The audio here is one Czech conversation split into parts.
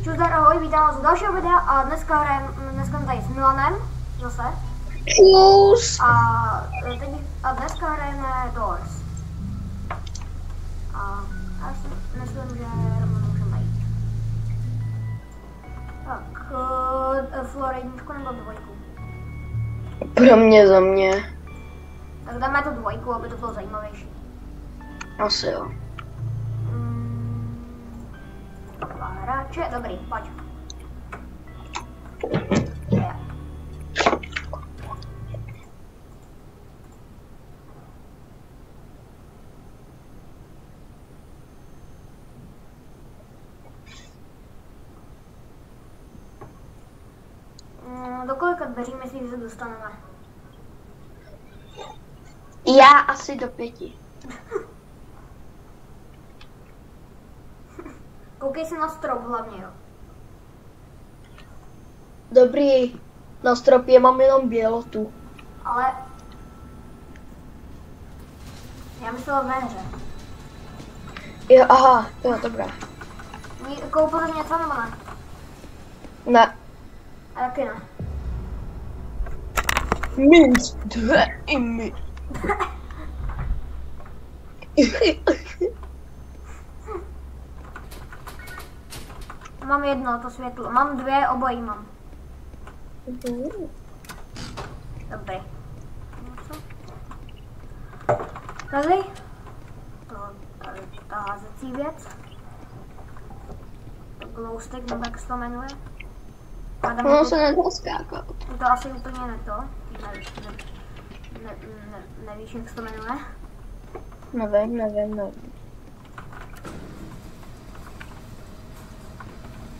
Čuzdar, ahoj, vítám vás u dalšího videa a dneska tady s Milanem, zase. Čus. A dneska hrajeme Doors. A já si myslím, že rovnou můžeme jít. Tak, Flor jedničku nebo dvojku? Pro mě za mě. Tak dáme to dvojku, aby to bylo zajímavější. Asi jo. Dva hráče, dobrý, pojď. Do kolika dveří myslíš, že se dostaneme? Já asi do 5. Koukej si na strop hlavně, jo. Dobrý. Na stropě mám jenom bělotu. Ale... Já myslel ve hře. Jo, aha, jo, dobrá. Koupil jsi něco nebo ne? Ne. A taky ne. Minc 2 i my. Mám jedno, to světlo. Mám dvě, obojí mám. Dobrý. Tady? Ta házecí věc. To glowstick, nebo jak se to jmenuje. No se nedá skákat. To asi úplně ne to. Nevíš, jak se to jmenuje? Nevím.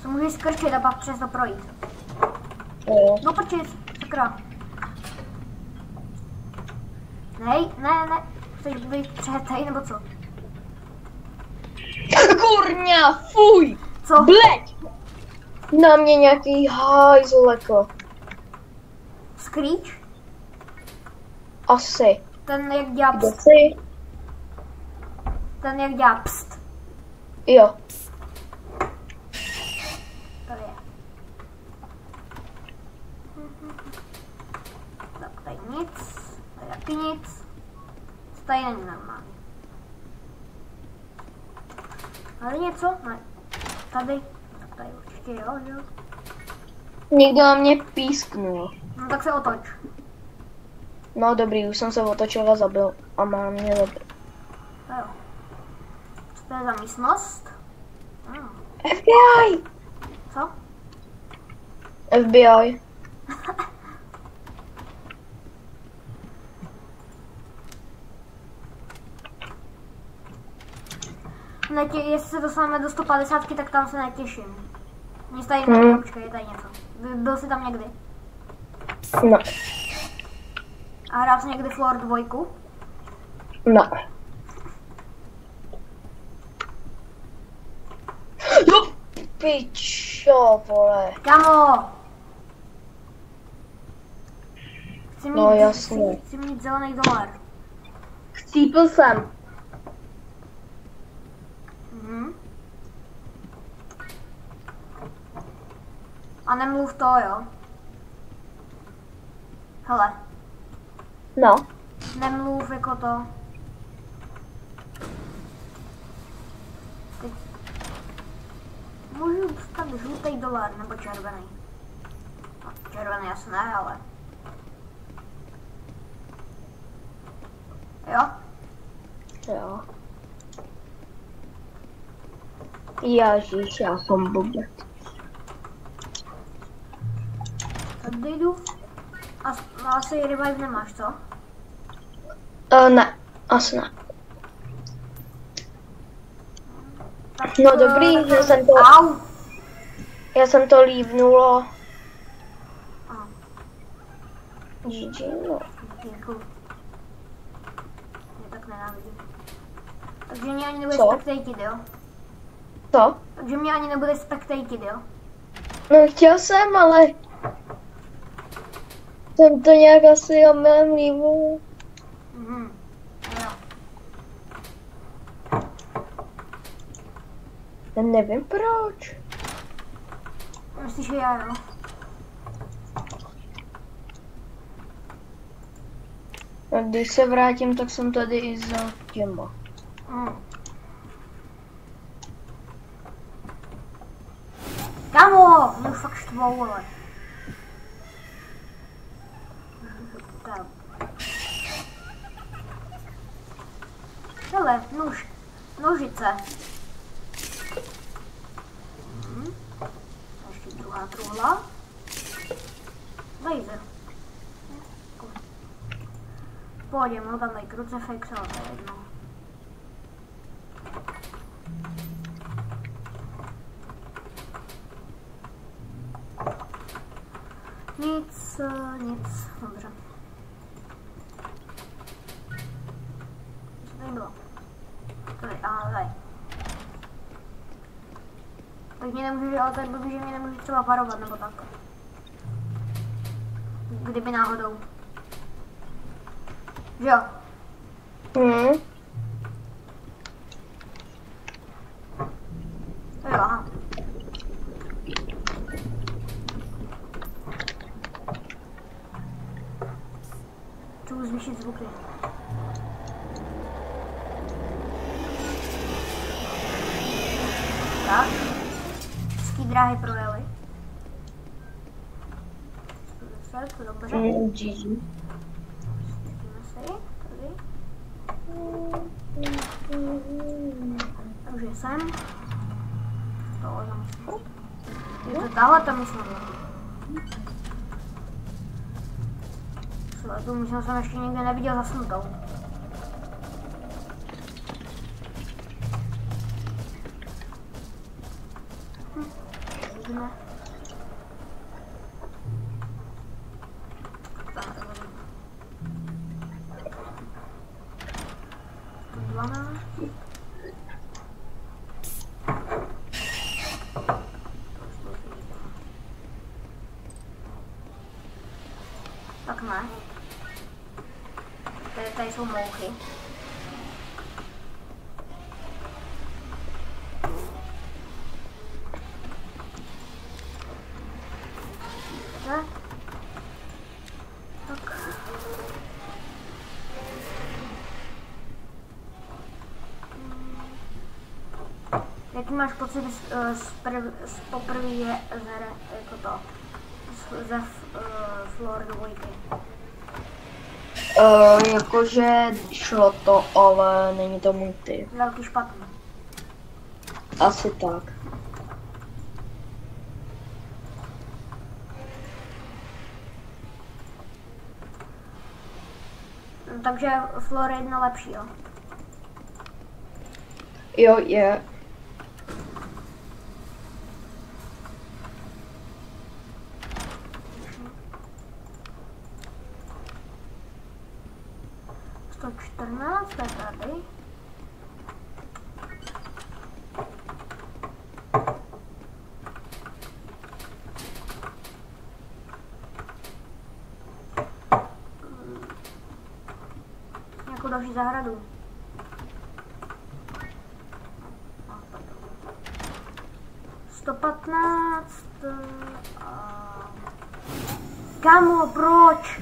Co můžeš skrčit a pak přes to projít. Jo. No počít, sakra. Ne. Chceš být přehetej, nebo co? Kurňa, fuj! Co? Bleď! Na mě nějaký hajzleko. Screech? Asi. Ten jak dělá Kdo pst. jsi? Ten jak dělá pst. Jo. Tady je. Tak tady nic. Tady taky nic. Tady není normálně. Tady něco? Ne. Tady. Tak tady určitě jo. Někdo na mě písknul. No tak se otoč. No dobrý, už jsem se otočil a zabil. A má mě zabil. To jo. Co to je za místnost? FBI! Co? FBI. Jestli se dostaneme do 150, tak tam se netěším. Nic tady není, počkej, je tady něco. Byl jsi tam někdy? No. A hrál jsi někdy Floor 2? No. No, pičo, vole. Kamo! Chci mít, No, jasně. chci mít zelený dolar. Chcípl jsem. A nemluv to, jo? Hele, No. nemluv jako to. Teď. Můžu dostat žlutý dolar nebo červený. No, červený asi ne, ale. Jo? Jo. Ježiš, já jsem blbec. Tady jdu. Asi revive nemáš, co? Ne, asi ne. Tak, No dobrý, tak, že jsem to... Au! Já jsem to lívnulo. A, GG, no. děkuju. Mě tak nenávidím. Takže mě ani nebude Co? spectated, jo? Co? Takže mě ani nebude spectated, jo? No chtěl jsem, ale... Jsem to nějak asi omylem lívnul. Jo. Nevím proč. Myslíš, že já, jo? A když se vrátím, tak jsem tady i za těma. Kámo, mě už fakt štvou, vole. Tak. Hele, nožice. Ještě druhá truhla. Laser. Pohodě, mohl tam dají krucifix, ale to je jedno. Nic, dobře. Co tady bylo? Tady, tady. Tak mě nemůžu, ale to je blbý, že mě nemůžu třeba varovat, nebo tak. Kdyby náhodou. Že jo? Jo, Aha. Chci zvýšit zvuky. Tak. Ský dráhy projeli. 110, to dobře. GG. Takže sem. Tohle tam musím. Je to tahle tam musím. Tu myslím, jsem ještě nikdy neviděl zasnutou. Vidíme. Tak ne. Tady jsou mouchy. Ne? Tak. Jaký máš pocit z poprvé je hře jako to? Ze Floor 2? Jakože šlo to, ale není to multi. Velký špatný. Asi tak. Takže Floor 1 lepší, jo? Jo, je. To 14 je tady. Nějakou další zahradu. No, 115. Kámo, proč?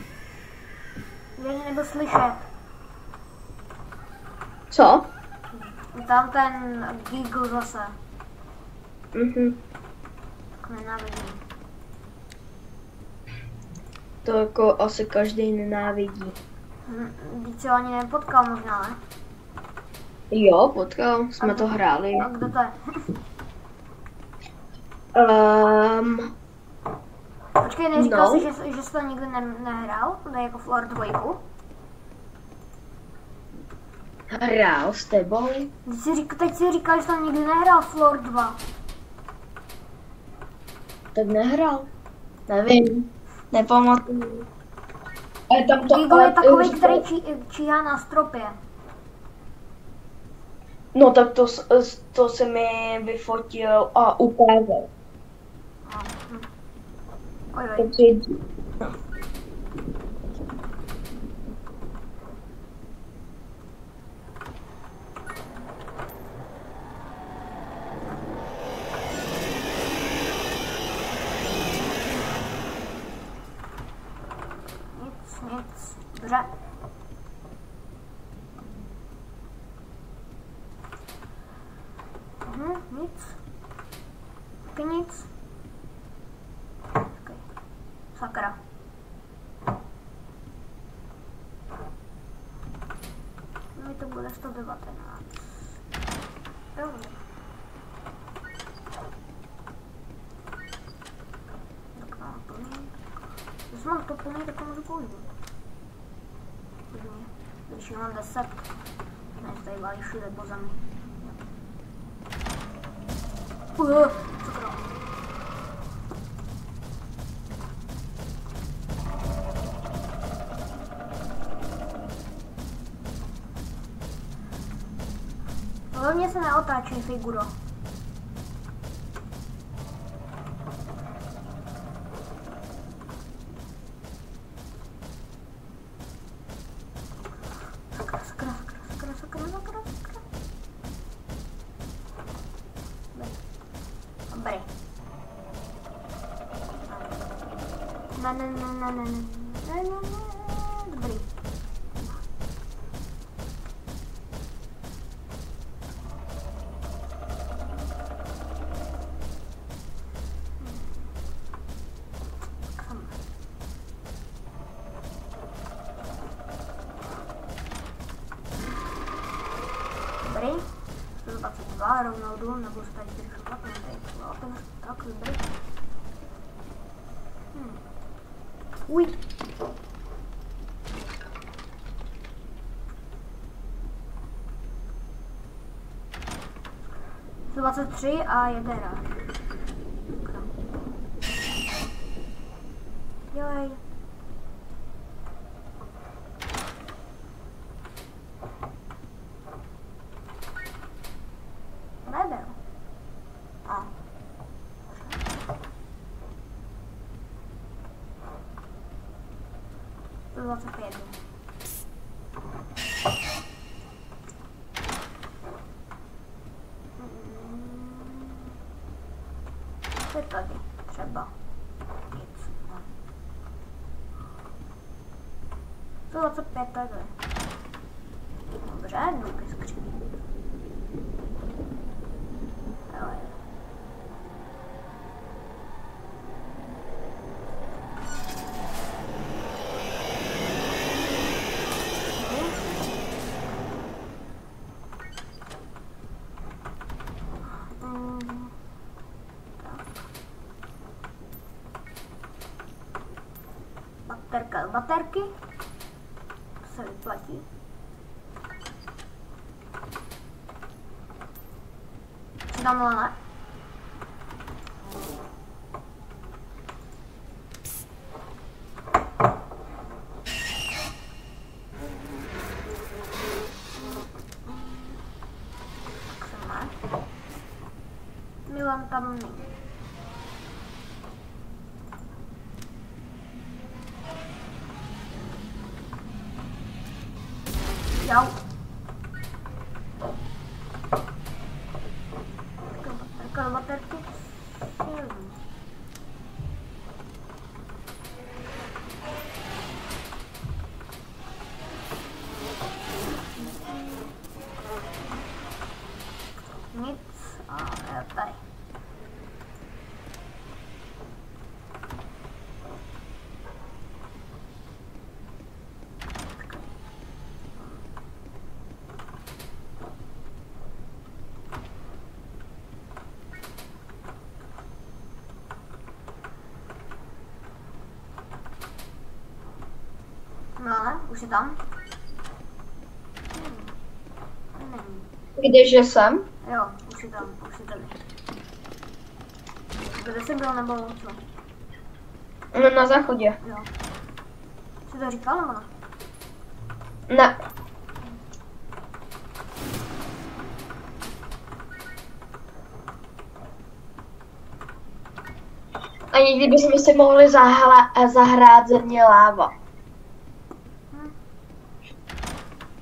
Já mě nebyl slyšet. Co? Tam ten Giggle zase. Tak nenávidím. To jako asi každý nenávidí. Teď se ho ani nepotkal možná, ne? Jo, potkal, jsme to hráli. A kdo to je? Počkej, neříkal jsi, že jsi to nikdy nehrál? To je jako Floor 2? Hrál s tebou? Teď si říkal, že jsi tam nikdy nehrál Floor 2. Tak nehrál. Nevím. Nepamatuju. Ale tam to... Giggle je takový, který číhá na stropě. No tak to se mi vyfotil a ukázal. Takže... Taky nic. Okay. Sakra. Mi to bude 119. Dobře. Tak mám plný. Když mám to plný, tak to můžu použít. Když mám 10, ne, tady válí všude po zemi. Sakra. Hlavně se neotáčí, figuro. Sakra. Dobrý. Ne. Dobrý. Dobrý. 122 rovnou jdu, nebo se tady šopat, tak dobrý. Uj. Sto 23 a jedera. Dělej. Nebyl. A. 125. Co je tady? Třeba. Nic. 125 takhle. Dobře, jdu ke skříni. Baterky se vyplatí. Přidám lana. Milan tam není. Čau. Baterky. Nic. A tady. No ale, už je tam. Není. Kdeže jsem? Jo, už je tam, už je tady. Kde jsi byl nebo co? No, na záchodě. Jo. Jsi to říkal nebo ne? Ne. Ani kdybychom si mohli zahrát země láva.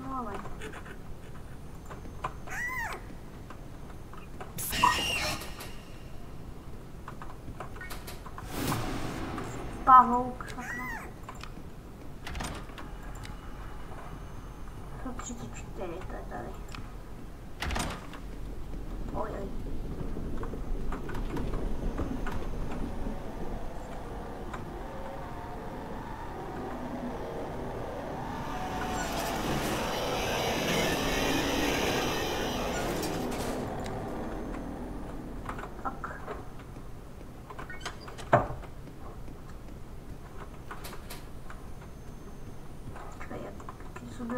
No ale. Pahouk, sakra. 134, to je tady. Ojoj.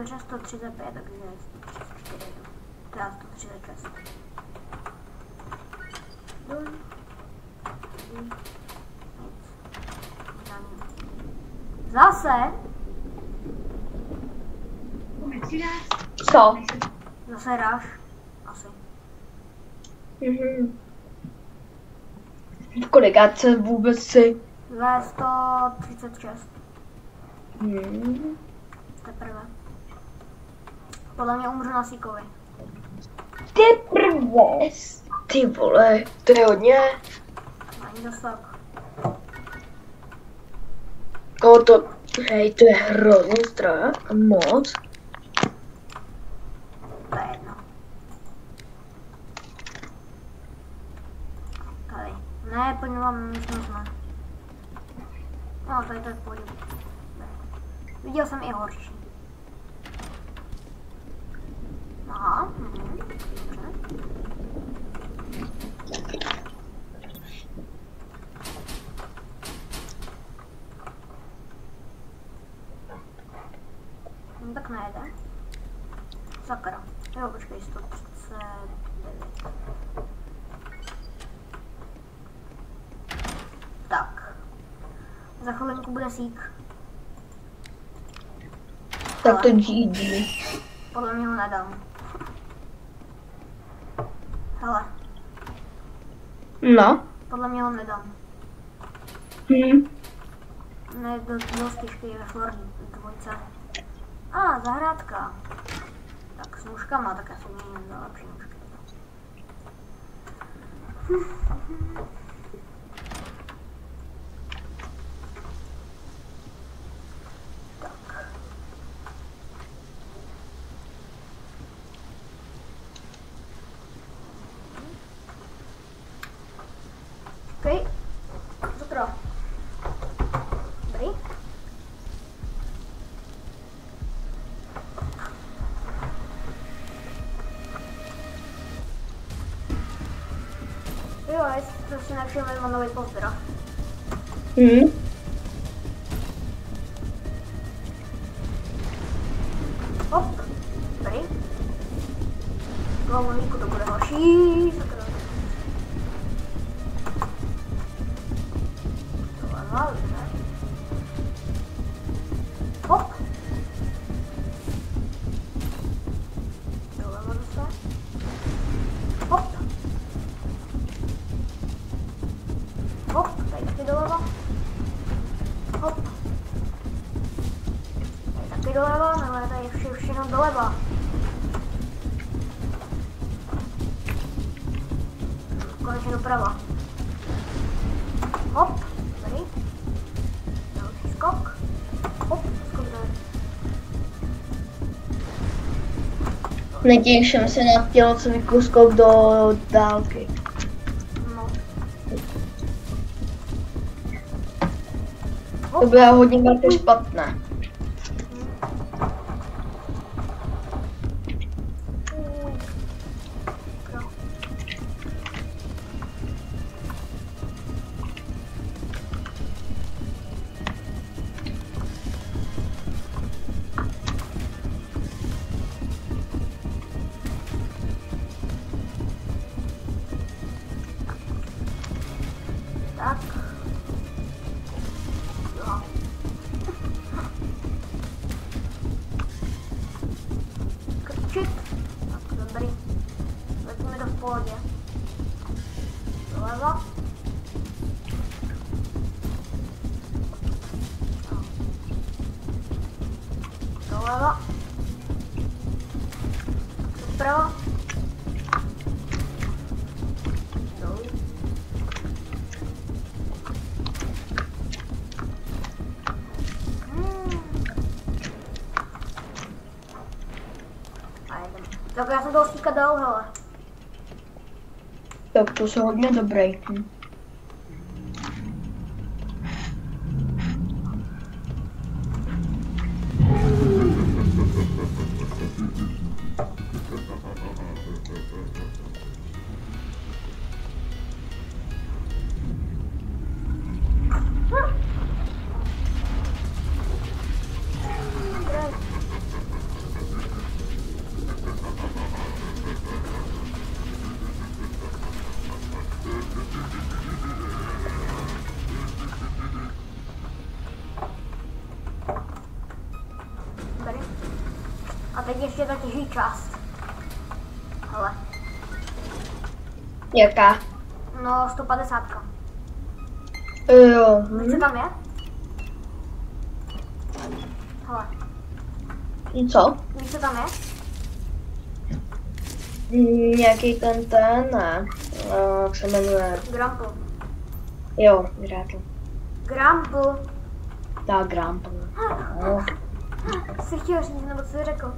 nahoře 135, takže 134. Teda 136. Zase? Co? Zase ráš? Asi. Kolikát se vůbec si? Ve 136. Teprve. Podle mě umřu na síkovi. Teprve. Ty vole, to je hodně. Ani dost tak. Hej, to je hrozně strach a moc. To je jedno. Tady. Ne, po něm místnost ne. No, tady to je v pohodě. Viděl jsem i horší. Aha, dobře. No tak nejde. Sakra. Jo, počkej, 139. Tak. Za chvilinku bude sík. Tak to GG. Podle mě ho nedám. Hele, No. podle mě ho nedám. Ne, dost těžký ve Florida dvojce. Zahrádka. Tak s nůžkama, tak asi není za lepší nůžky. Tak. Okej. Zakra. Dobrý. Jo, jestli to si nevšiml, mám nový pozdrav. Hop. Dobrý. Dlouhýku to bude horší. Sakra. Hop. Doleva zase. Hop. Hop, tady taky doleva. Hop. Tady taky doleva, ale tady je všechno doleva. Konečně doprava. Hop, tady. Další skok. Hop, skok tady. Netěším se na tělocový skok do dálky. No. To bylo hodně velké špatné. Tak. Jo. Krčit. Tak, dobrý. Letíme to v pohodě. Doleva. Doleva. Doprava. Dolů. Tak já jsem toho stíka dal, hele. Tak to jsou hodně dobrý. teď ještě ta těžší část. Hele. Jaká? No, 150. Jo. Víš, co tam je? Hele. Co? Víš, co tam je? Nějaký ne. Jak se jmenuje? Grample. Jo, Grample. Grample. Tak, Grample. No. Jsi chtěl říct, nebo co jsi řekl?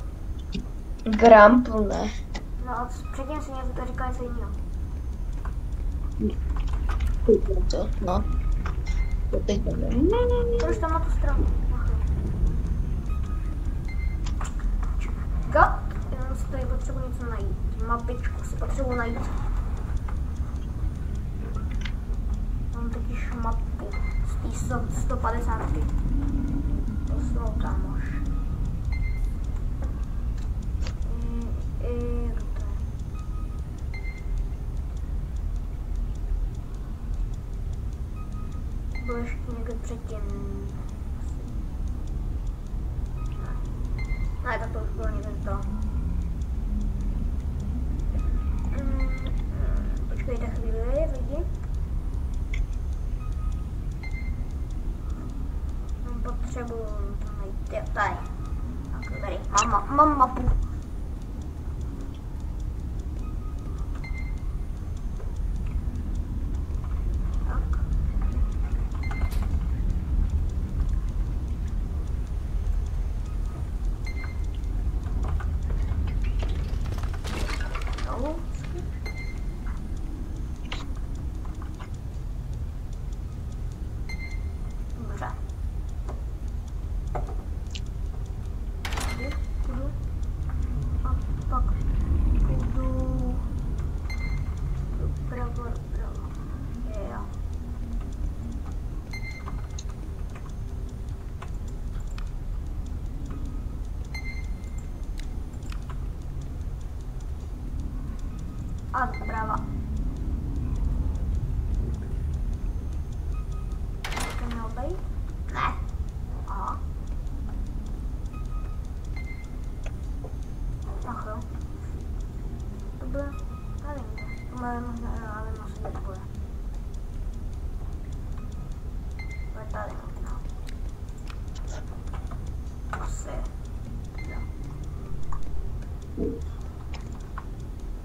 Grample, ne. No, předtím si něco to říkal něco jiného. Co? No. To teď nevím. Proč tam na tu stranu? God, jenom si tady potřebuji něco najít. Mapičku si potřebuji najít. Mám totiž mapu z té 150. To jsou kámoš. Jak to je? Bylo ještě někde předtím. Ne, tak to už bylo někde to. Počkejte chvíli, lidi. Potřebuji to najít, jo, tady. Tak, tady, mám mapu. Tak. No. Dobře. A pak půjdu doprava. Jo. A doprava. To mělo být? Ne. Aha. Ach jo. To bude, nevím, to bude možná, ale asi to bude. Bude tady možná. Asi. Jo.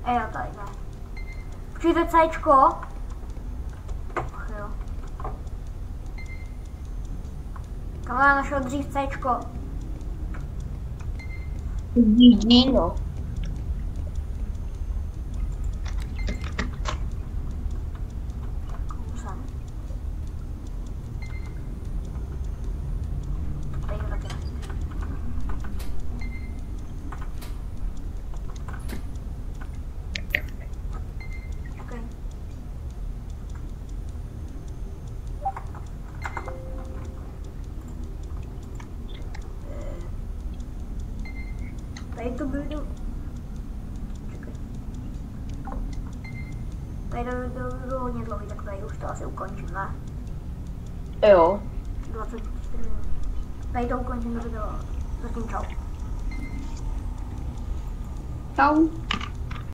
Jo, tady ne. Počkejte, Cčko. Ach jo. Kam já našel dřív Cčko? No. Kousem. Tady to taky. Čekaj. Tady to budu. Čekaj. Tady to bylo hodně dlouhý, tak tady už to asi ukončím, ne? Jo. 24 minut. Tady to ukončím, to bylo. Zatím čau. Čau.